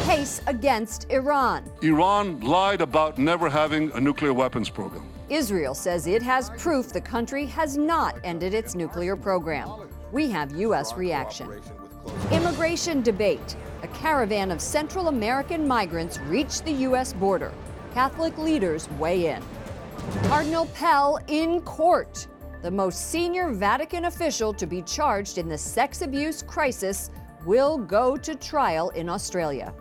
case against Iran. Iran lied about never having a nuclear weapons program. Israel says it has proof the country has not ended its nuclear program. We have U.S. reaction. Immigration debate. A caravan of Central American migrants reached the U.S. border. Catholic leaders weigh in. Cardinal Pell in court. The most senior Vatican official to be charged in the sex abuse crisis will go to trial in Australia.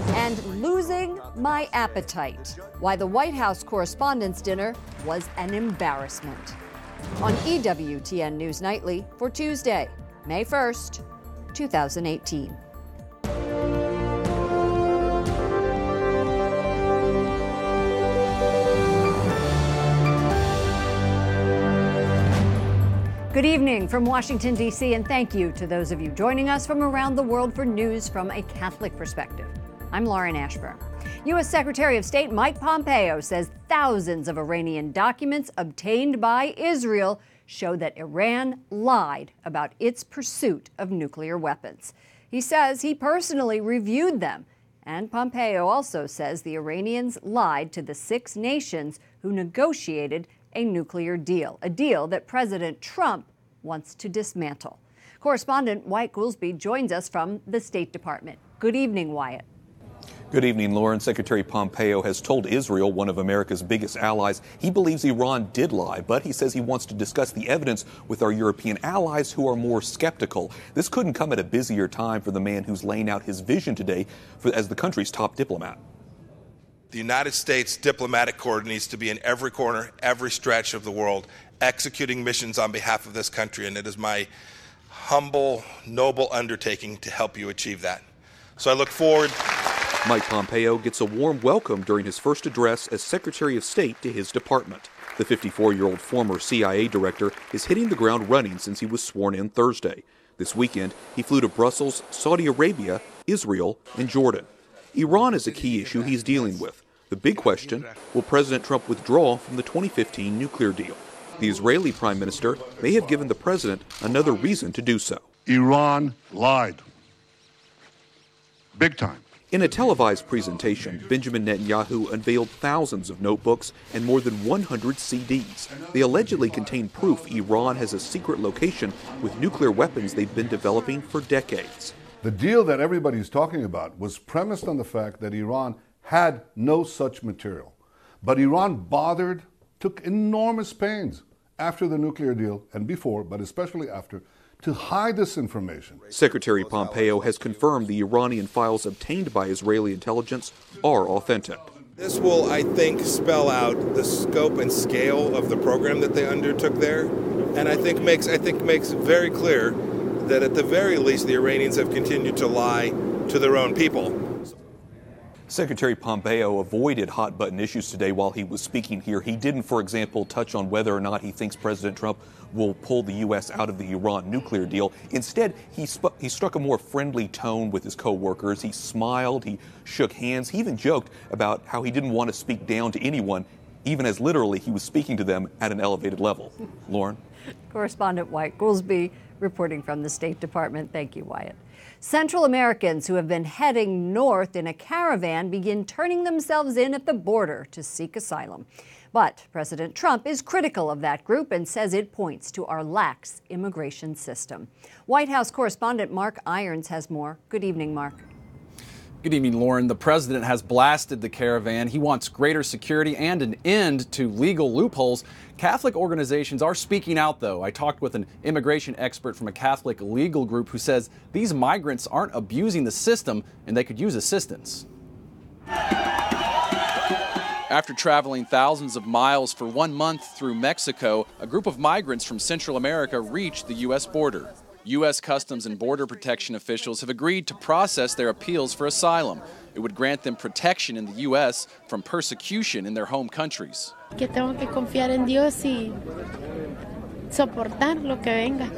And losing my appetite. Why the White House Correspondents' Dinner was an embarrassment. On EWTN News Nightly for Tuesday, May 1st, 2018. Good evening from Washington, D.C., and thank you to those of you joining us from around the world for news from a Catholic perspective. I'm Lauren Ashburn. U.S. Secretary of State Mike Pompeo says thousands of Iranian documents obtained by Israel show that Iran lied about its pursuit of nuclear weapons. He says he personally reviewed them. And Pompeo also says the Iranians lied to the 6 nations who negotiated a nuclear deal, a deal that President Trump wants to dismantle. Correspondent Wyatt Goolsbee joins us from the State Department. Good evening, Wyatt. Good evening, Lauren. Secretary Pompeo has told Israel, one of America's biggest allies, he believes Iran did lie, but he says he wants to discuss the evidence with our European allies who are more skeptical. This couldn't come at a busier time for the man who's laying out his vision today as the country's top diplomat. The United States diplomatic corps needs to be in every corner, every stretch of the world, executing missions on behalf of this country, and it is my humble, noble undertaking to help you achieve that. So I look forward. Mike Pompeo gets a warm welcome during his first address as Secretary of State to his department. The 54-year-old former CIA director is hitting the ground running since he was sworn in Thursday. This weekend, he flew to Brussels, Saudi Arabia, Israel, and Jordan. Iran is a key issue he's dealing with. The big question, will President Trump withdraw from the 2015 nuclear deal? The Israeli prime minister may have given the president another reason to do so. Iran lied. Big time. In a televised presentation, Benjamin Netanyahu unveiled thousands of notebooks and more than 100 CDs. They allegedly contain proof Iran has a secret location with nuclear weapons they've been developing for decades. The deal that everybody's talking about was premised on the fact that Iran had no such material. But Iran took enormous pains after the nuclear deal and before, but especially after, to hide this information. Secretary Pompeo has confirmed the Iranian files obtained by Israeli intelligence are authentic. This will, I think, spell out the scope and scale of the program that they undertook there, and I think makes very clear that at the very least the Iranians have continued to lie to their own people. Secretary Pompeo avoided hot-button issues today while he was speaking here. He didn't, for example, touch on whether or not he thinks President Trump will pull the U.S. out of the Iran nuclear deal. Instead, he struck a more friendly tone with his co-workers. He smiled, he shook hands, he even joked about how he didn't want to speak down to anyone, even as literally he was speaking to them at an elevated level. Lauren? Correspondent Wyatt Goolsbee reporting from the State Department. Thank you, Wyatt. Central Americans who have been heading north in a caravan begin turning themselves in at the border to seek asylum. But President Trump is critical of that group and says it points to our lax immigration system. White House correspondent Mark Irons has more. Good evening, Mark. Good evening, Lauren. The president has blasted the caravan. He wants greater security and an end to legal loopholes. Catholic organizations are speaking out, though. I talked with an immigration expert from a Catholic legal group who says these migrants aren't abusing the system and they could use assistance. After traveling thousands of miles for 1 month through Mexico, a group of migrants from Central America reached the U.S. border. U.S. Customs and Border Protection officials have agreed to process their appeals for asylum. It would grant them protection in the U.S. from persecution in their home countries. Que tengo que confiar en Dios y soportar lo que venga,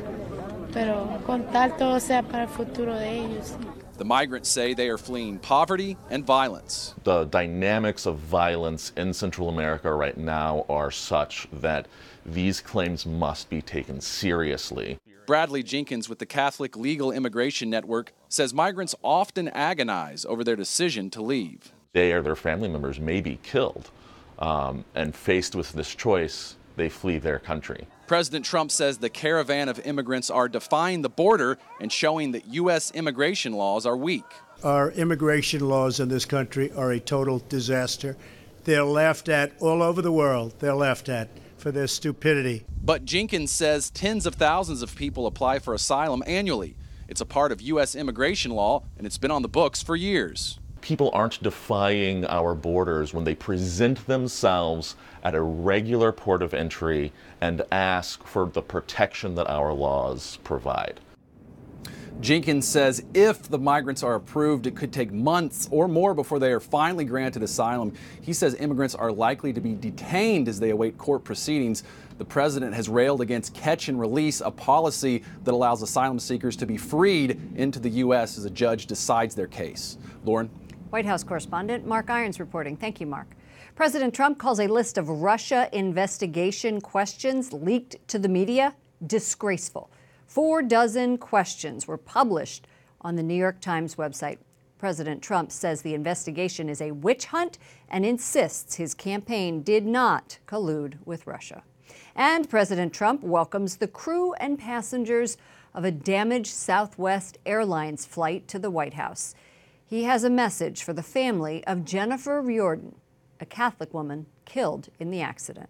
pero con tal todo sea para el futuro de ellos. The migrants say they are fleeing poverty and violence. The dynamics of violence in Central America right now are such that these claims must be taken seriously. Bradley Jenkins with the Catholic Legal Immigration Network says migrants often agonize over their decision to leave. They or their family members may be killed, and faced with this choice, they flee their country. President Trump says the caravan of immigrants are defying the border and showing that U.S. immigration laws are weak. Our immigration laws in this country are a total disaster. They're laughed at all over the world. They're laughed at for their stupidity. But Jenkins says tens of thousands of people apply for asylum annually. It's a part of U.S. immigration law, and it's been on the books for years. People aren't defying our borders when they present themselves at a regular port of entry and ask for the protection that our laws provide. Jenkins says if the migrants are approved, it could take months or more before they are finally granted asylum. He says immigrants are likely to be detained as they await court proceedings. The president has railed against catch and release, a policy that allows asylum seekers to be freed into the U.S. as a judge decides their case. Lauren? White House correspondent Mark Irons reporting. Thank you, Mark. President Trump calls a list of Russia investigation questions leaked to the media disgraceful. 4 dozen questions were published on the New York Times website. President Trump says the investigation is a witch hunt and insists his campaign did not collude with Russia. And President Trump welcomes the crew and passengers of a damaged Southwest Airlines flight to the White House. He has a message for the family of Jennifer Riordan, a Catholic woman killed in the accident.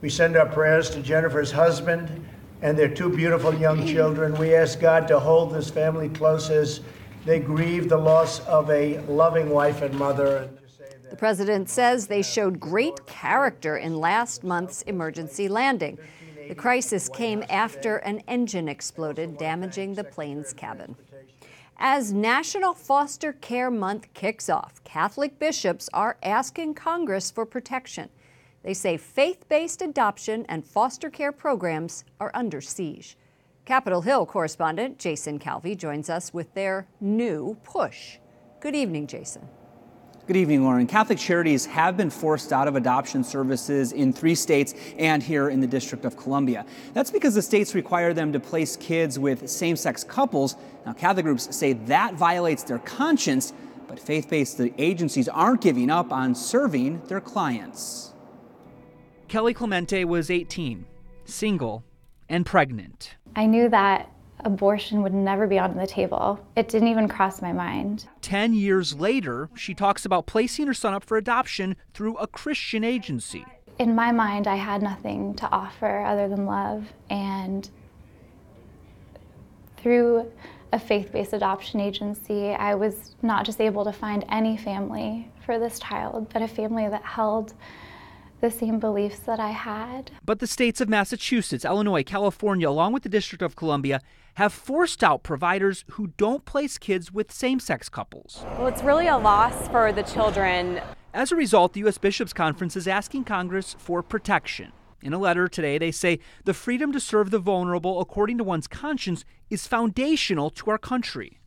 We send our prayers to Jennifer's husband and their 2 beautiful young children. We ask God to hold this family close as they grieve the loss of a loving wife and mother. The president says they showed great character in last month's emergency landing. The crisis came after an engine exploded, damaging the plane's cabin. As National Foster Care Month kicks off, Catholic bishops are asking Congress for protection. They say faith-based adoption and foster care programs are under siege. Capitol Hill correspondent Jason Calvi joins us with their new push. Good evening, Jason. Good evening, Lauren. Catholic Charities have been forced out of adoption services in 3 states and here in the District of Columbia. That's because the states require them to place kids with same-sex couples. Now, Catholic groups say that violates their conscience, but faith-based agencies aren't giving up on serving their clients. Kelly Clemente was 18, single, and pregnant. I knew that abortion would never be on the table. It didn't even cross my mind. 10 years later, she talks about placing her son up for adoption through a Christian agency. In my mind, I had nothing to offer other than love, and through a faith-based adoption agency, I was not just able to find any family for this child, but a family that held the same beliefs that I had. But the states of Massachusetts, Illinois, California, along with the District of Columbia, have forced out providers who don't place kids with same-sex couples. Well, it's really a loss for the children. As a result, the U.S. Bishops' Conference is asking Congress for protection. In a letter today, they say the freedom to serve the vulnerable according to one's conscience is foundational to our country.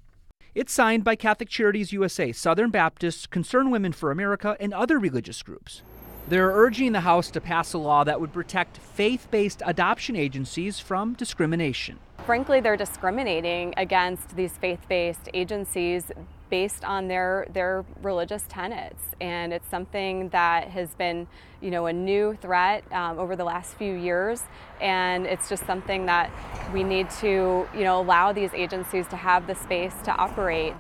It's signed by Catholic Charities USA, Southern Baptists, Concerned Women for America, and other religious groups. They're urging the House to pass a law that would protect faith-based adoption agencies from discrimination. Frankly, they're discriminating against these faith-based agencies based on their religious tenets. And it's something that has been, a new threat over the last few years. And it's just something that we need to, allow these agencies to have the space to operate.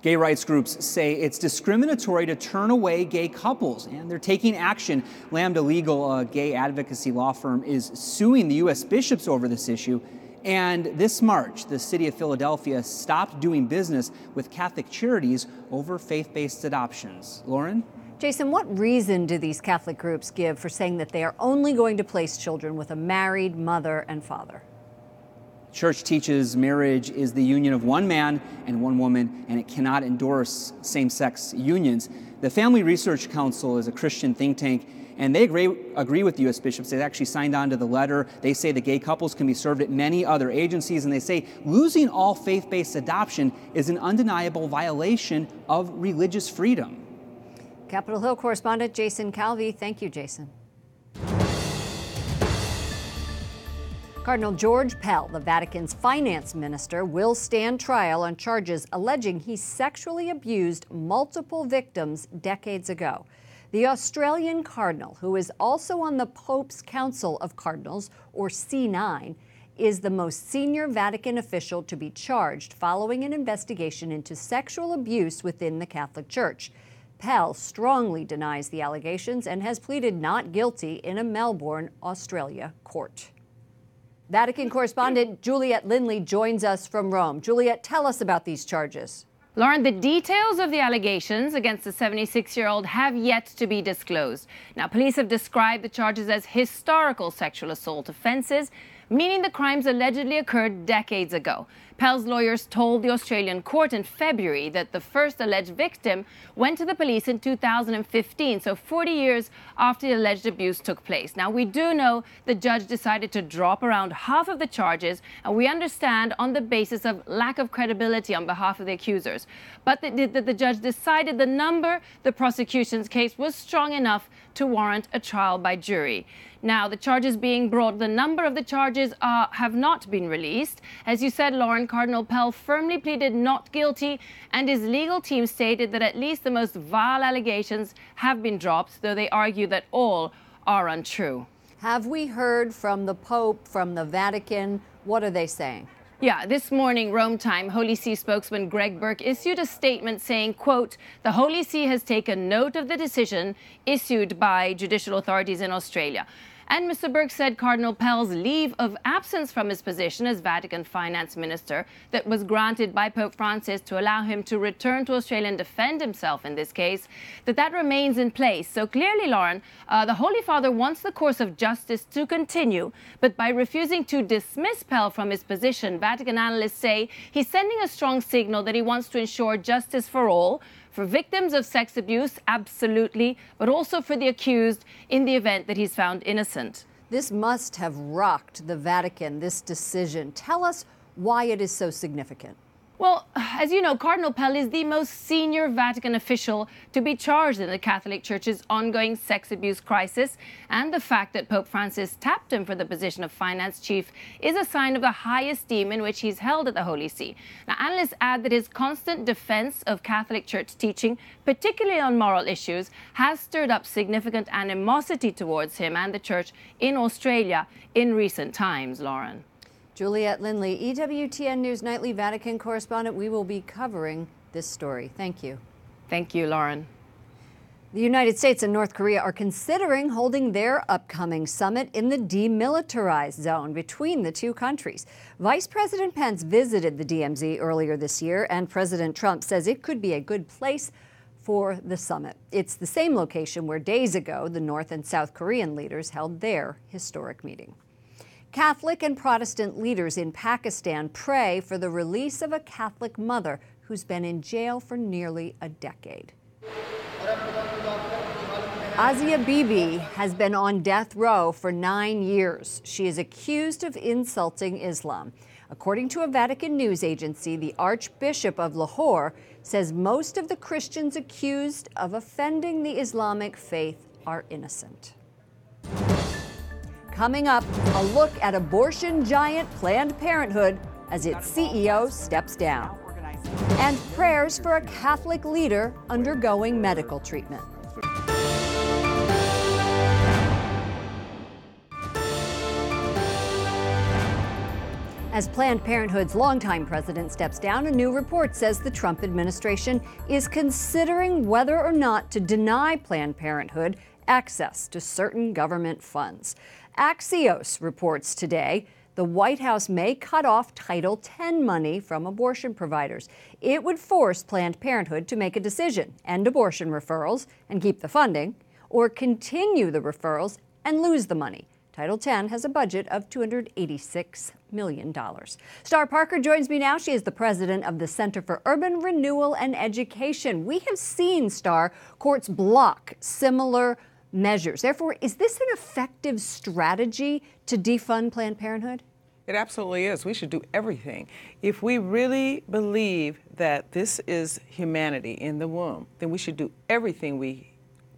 Gay rights groups say it's discriminatory to turn away gay couples, and they're taking action. Lambda Legal, a gay advocacy law firm, is suing the U.S. bishops over this issue. And this March, the city of Philadelphia stopped doing business with Catholic Charities over faith-based adoptions. Lauren? Jason, what reason do these Catholic groups give for saying that they are only going to place children with a married mother and father? Church teaches marriage is the union of one man and one woman, and it cannot endorse same-sex unions. The Family Research Council is a Christian think tank, and they agree with the U.S. bishops. They actually signed on to the letter. They say the gay couples can be served at many other agencies, and they say losing all faith-based adoption is an undeniable violation of religious freedom. Capitol Hill correspondent Jason Calvi. Thank you, Jason. Cardinal George Pell, the Vatican's finance minister, will stand trial on charges alleging he sexually abused multiple victims decades ago. The Australian cardinal, who is also on the Pope's Council of Cardinals, or C9, is the most senior Vatican official to be charged following an investigation into sexual abuse within the Catholic Church. Pell strongly denies the allegations and has pleaded not guilty in a Melbourne, Australia court. Vatican correspondent Juliet Lindley joins us from Rome. Juliet, tell us about these charges. Lauren, the details of the allegations against the 76-year-old have yet to be disclosed. Now, police have described the charges as historical sexual assault offenses, meaning the crimes allegedly occurred decades ago. Pell's lawyers told the Australian court in February that the first alleged victim went to the police in 2015, so 40 years after the alleged abuse took place. Now, we do know the judge decided to drop around half of the charges, and we understand on the basis of lack of credibility on behalf of the accusers. But the judge decided the number the prosecution's case was strong enough to warrant a trial by jury. Now, the charges being brought, the number of the charges have not been released. As you said, Lauren, Cardinal Pell firmly pleaded not guilty, and his legal team stated that at least the most vile allegations have been dropped, though they argue that all are untrue. Have we heard from the Pope, from the Vatican? What are they saying? Yeah, this morning, Rome time, Holy See spokesman Greg Burke issued a statement saying, quote, "The Holy See has taken note of the decision issued by judicial authorities in Australia." And Mr. Burke said Cardinal Pell's leave of absence from his position as Vatican finance minister that was granted by Pope Francis to allow him to return to Australia and defend himself in this case, that remains in place. So clearly, Lauren, the Holy Father wants the course of justice to continue, but by refusing to dismiss Pell from his position, Vatican analysts say he's sending a strong signal that he wants to ensure justice for all, for victims of sex abuse, absolutely, but also for the accused in the event that he's found innocent. This must have rocked the Vatican, this decision. Tell us why it is so significant. Well, as you know, Cardinal Pell is the most senior Vatican official to be charged in the Catholic Church's ongoing sex abuse crisis, and the fact that Pope Francis tapped him for the position of finance chief is a sign of the high esteem in which he's held at the Holy See. Now, analysts add that his constant defense of Catholic Church teaching, particularly on moral issues, has stirred up significant animosity towards him and the Church in Australia in recent times, Lauren. Juliet Lindley, EWTN News Nightly Vatican correspondent. We will be covering this story. Thank you. Thank you, Lauren. The United States and North Korea are considering holding their upcoming summit in the demilitarized zone between the two countries. Vice President Pence visited the DMZ earlier this year, and President Trump says it could be a good place for the summit. It's the same location where days ago the North and South Korean leaders held their historic meeting. Catholic and Protestant leaders in Pakistan pray for the release of a Catholic mother who's been in jail for nearly a decade. Asia Bibi has been on death row for 9 years. She is accused of insulting Islam. According to a Vatican news agency, the Archbishop of Lahore says most of the Christians accused of offending the Islamic faith are innocent. Coming up, a look at abortion giant Planned Parenthood as its CEO steps down. And prayers for a Catholic leader undergoing medical treatment. As Planned Parenthood's longtime president steps down, a new report says the Trump administration is considering whether or not to deny Planned Parenthood access to certain government funds. Axios reports today the White House may cut off Title X money from abortion providers. It would force Planned Parenthood to make a decision, end abortion referrals and keep the funding, or continue the referrals and lose the money. Title X has a budget of $286 million. Star Parker joins me now. She is the president of the Center for Urban Renewal and Education. We have seen, Star, courts block similar measures. Therefore, is this an effective strategy to defund Planned Parenthood? It absolutely is. We should do everything. If we really believe that this is humanity in the womb, then we should do everything we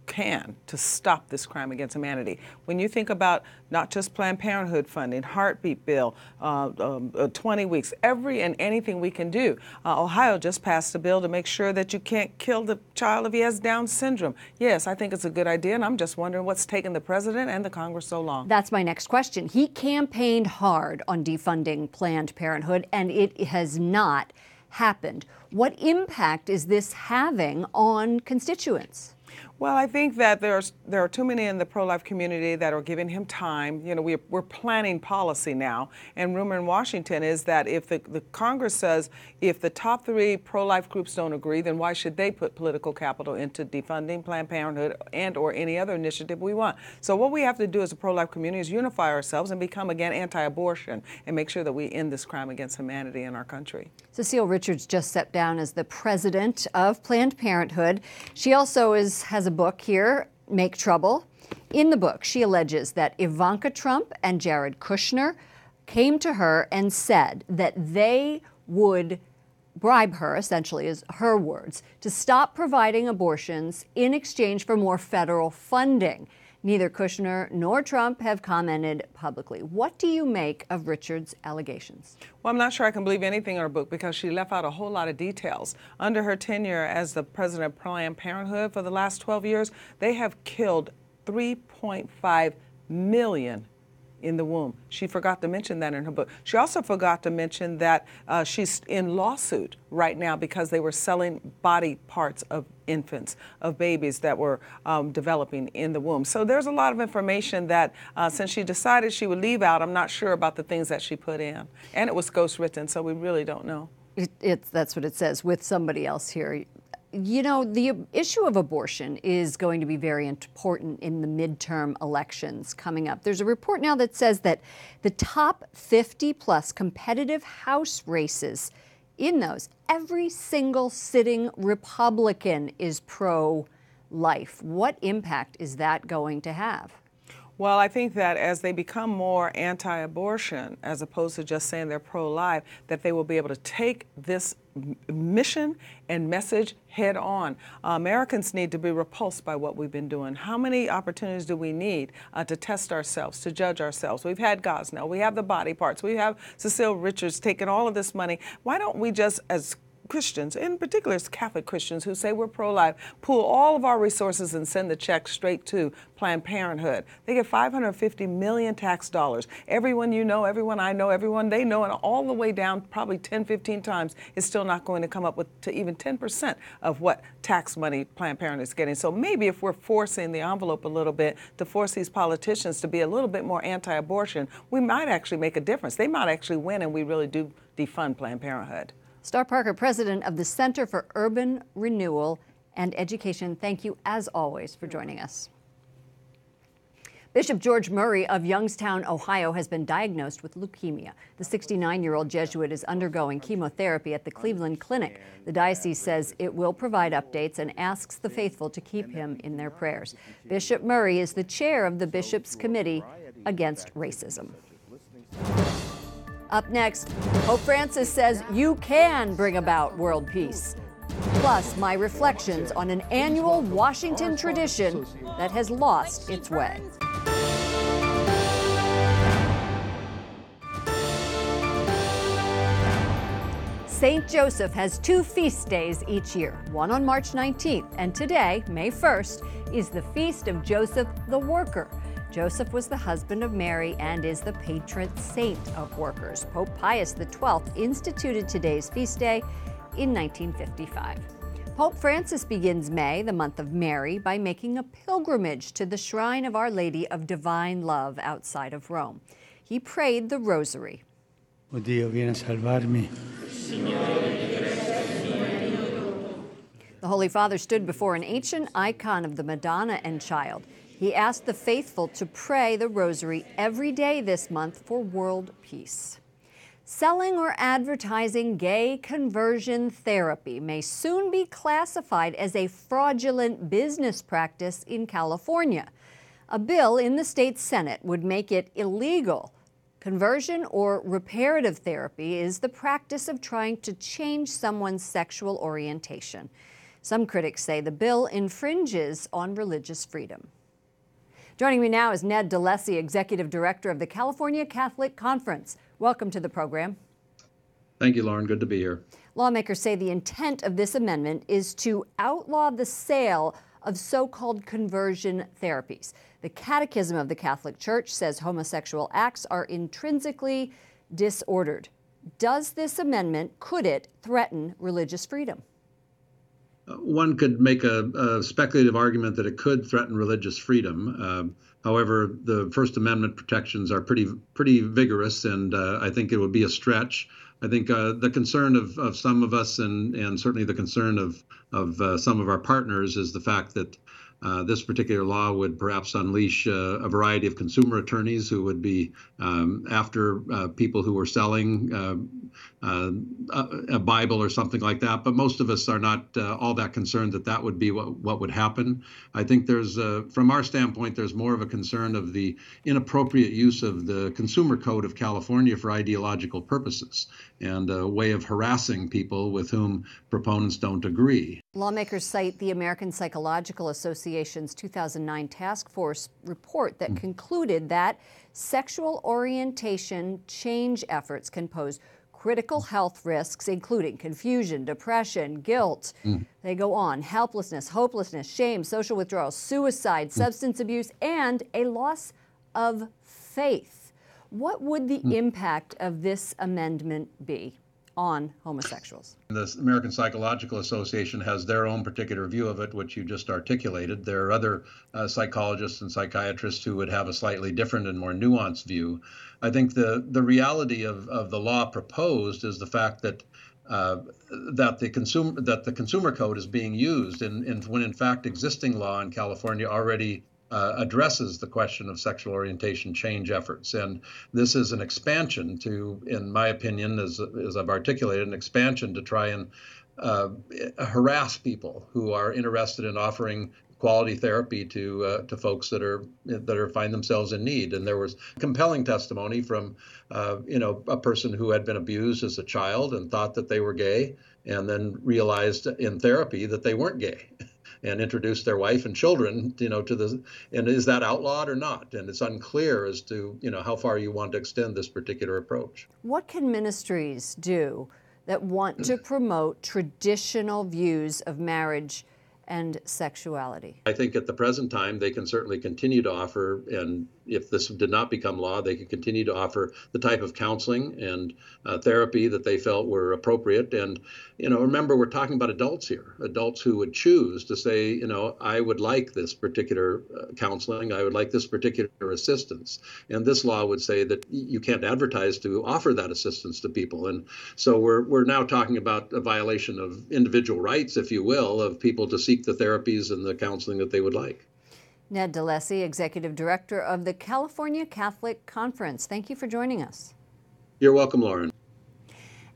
can to stop this crime against humanity. When you think about not just Planned Parenthood funding, heartbeat bill, 20 weeks, every and anything we can do. Ohio just passed a bill to make sure that you can't kill the child if he has Down syndrome. Yes, I think it's a good idea, and I'm just wondering what's taken the president and the Congress so long. That's my next question. He campaigned hard on defunding Planned Parenthood, and it has not happened. What impact is this having on constituents? Well, I think that there are too many in the pro-life community that are giving him time. You know, we're planning policy now, and rumor in Washington is that if the Congress says if the top 3 pro-life groups don't agree, then why should they put political capital into defunding Planned Parenthood and or any other initiative we want? So what we have to do as a pro-life community is unify ourselves and become again anti-abortion and make sure that we end this crime against humanity in our country. Cecile Richards just stepped down as the president of Planned Parenthood. She also has a book here, Make Trouble. In the book, she alleges that Ivanka Trump and Jared Kushner came to her and said that they would bribe her, essentially is her words, to stop providing abortions in exchange for more federal funding. Neither Kushner nor Trump have commented publicly. What do you make of Richards' allegations? Well, I'm not sure I can believe anything in her book because she left out a whole lot of details. Under her tenure as the president of Planned Parenthood for the last 12 years, they have killed 3.5 million in the womb. She forgot to mention that in her book. She also forgot to mention that she's in lawsuit right now because they were selling body parts of infants, of babies that were developing in the womb. So there's a lot of information that since she decided she would leave out, I'm not sure about the things that she put in. And it was ghostwritten, so we really don't know. That's what it says with somebody else here. You know, the issue of abortion is going to be very important in the midterm elections coming up. There's a report now that says that the top 50 plus competitive House races, in those, every single sitting Republican is pro-life. What impact is that going to have? Well, I think that as they become more anti-abortion, as opposed to just saying they're pro-life, that they will be able to take this mission and message head on. Americans need to be repulsed by what we've been doing. How many opportunities do we need to test ourselves, to judge ourselves? We've had Gosnell, we have the body parts, we have Cecile Richards taking all of this money. Why don't we just, as Christians, in particular as Catholic Christians who say we're pro-life, pool all of our resources and send the check straight to Planned Parenthood? They get $550 million tax dollars. Everyone you know, everyone I know, everyone they know, and all the way down probably 10, 15 times is still not going to come up with to even 10% of what tax money Planned Parenthood is getting. So maybe if we're forcing the envelope a little bit to force these politicians to be a little bit more anti-abortion, we might actually make a difference. They might actually win and we really do defund Planned Parenthood. Star Parker, president of the Center for Urban Renewal and Education, thank you as always for joining us. Bishop George Murray of Youngstown, Ohio, has been diagnosed with leukemia. The 69-year-old Jesuit is undergoing chemotherapy at the Cleveland Clinic. The diocese says it will provide updates and asks the faithful to keep him in their prayers. Bishop Murray is the chair of the Bishops' Committee Against Racism. Up next, Pope Francis says you can bring about world peace. Plus, my reflections on an annual Washington tradition that has lost its way. St. Joseph has 2 feast days each year, one on March 19th, and today, May 1st, is the Feast of Joseph the Worker. Joseph was the husband of Mary and is the patron saint of workers. Pope Pius XII instituted today's feast day in 1955. Pope Francis begins May, the month of Mary, by making a pilgrimage to the shrine of Our Lady of Divine Love outside of Rome. He prayed the Rosary. O Dio, vieni a salvarmi. The Holy Father stood before an ancient icon of the Madonna and Child. He asked the faithful to pray the Rosary every day this month for world peace. Selling or advertising gay conversion therapy may soon be classified as a fraudulent business practice in California. A bill in the state Senate would make it illegal. Conversion or reparative therapy is the practice of trying to change someone's sexual orientation. Some critics say the bill infringes on religious freedom. Joining me now is Ned DeLacy, Executive Director of the California Catholic Conference. Welcome to the program. Thank you, Lauren. Good to be here. Lawmakers say the intent of this amendment is to outlaw the sale of so-called conversion therapies. The Catechism of the Catholic Church says homosexual acts are intrinsically disordered. Does this amendment, could it threaten religious freedom? One could make a speculative argument that it could threaten religious freedom. However, the First Amendment protections are pretty vigorous, and I think it would be a stretch. I think the concern of some of us, and certainly the concern of some of our partners, is the fact that this particular law would perhaps unleash a variety of consumer attorneys who would be after people who are selling a Bible or something like that. But most of us are not all that concerned that that would be what would happen. I think there's, from our standpoint, there's more of a concern of the inappropriate use of the Consumer Code of California for ideological purposes and a way of harassing people with whom proponents don't agree. Lawmakers cite the American Psychological Association's 2009 task force report that concluded that sexual orientation change efforts can pose critical health risks, including confusion, depression, guilt. They go on: helplessness, hopelessness, shame, social withdrawal, suicide, substance abuse, and a loss of faith. What would the impact of this amendment be on homosexuals? The American Psychological Association has their own particular view of it, which you just articulated. There are other psychologists and psychiatrists who would have a slightly different and more nuanced view. I think the reality of the law proposed is the fact that the consumer code is being used, and when in fact existing law in California already addresses the question of sexual orientation change efforts. And this is an expansion to, in my opinion, as I've articulated, an expansion to try and harass people who are interested in offering quality therapy to folks that find themselves in need. And there was compelling testimony from a person who had been abused as a child and thought that they were gay, and then realized in therapy that they weren't gay, and introduced their wife and children, to this. And is that outlawed or not? And it's unclear as to, how far you want to extend this particular approach. What can ministries do that want to promote traditional views of marriage and sexuality? I think at the present time, they can certainly continue to offer, and if this did not become law, they could continue to offer the type of counseling and therapy that they felt were appropriate. And, remember, we're talking about adults here, adults who would choose to say, I would like this particular counseling, I would like this particular assistance. And this law would say that you can't advertise to offer that assistance to people. And so we're now talking about a violation of individual rights, if you will, of people to seek the therapies and the counseling that they would like. Ned DeLacy, Executive Director of the California Catholic Conference. Thank you for joining us. You're welcome, Lauren.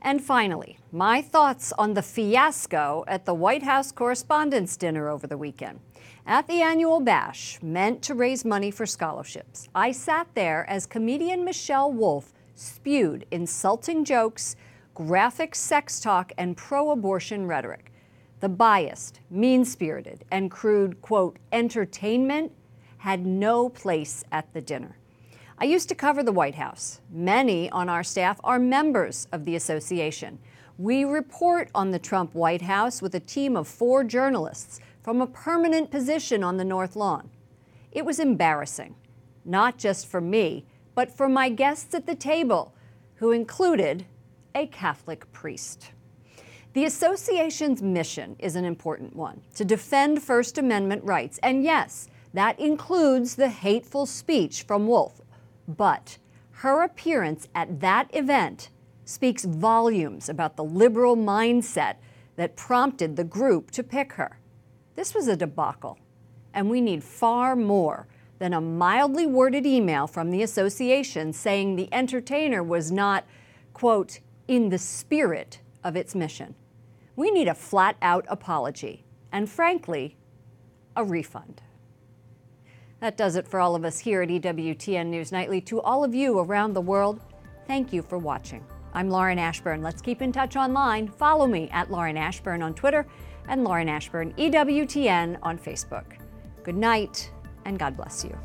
And finally, my thoughts on the fiasco at the White House Correspondents' Dinner over the weekend. At the annual bash, meant to raise money for scholarships, I sat there as comedian Michelle Wolf spewed insulting jokes, graphic sex talk, and pro-abortion rhetoric. The biased, mean-spirited, and crude, quote, entertainment had no place at the dinner. I used to cover the White House. Many on our staff are members of the association. We report on the Trump White House with a team of 4 journalists from a permanent position on the North Lawn. It was embarrassing, not just for me, but for my guests at the table, who included a Catholic priest. The association's mission is an important one: to defend First Amendment rights. And yes, that includes the hateful speech from Wolf. But her appearance at that event speaks volumes about the liberal mindset that prompted the group to pick her. This was a debacle, and we need far more than a mildly worded email from the association saying the entertainer was not, quote, in the spirit of its mission. We need a flat-out apology, and frankly, a refund. That does it for all of us here at EWTN News Nightly. To all of you around the world, thank you for watching. I'm Lauren Ashburn. Let's keep in touch online. Follow me at Lauren Ashburn on Twitter and Lauren Ashburn EWTN on Facebook. Good night, and God bless you.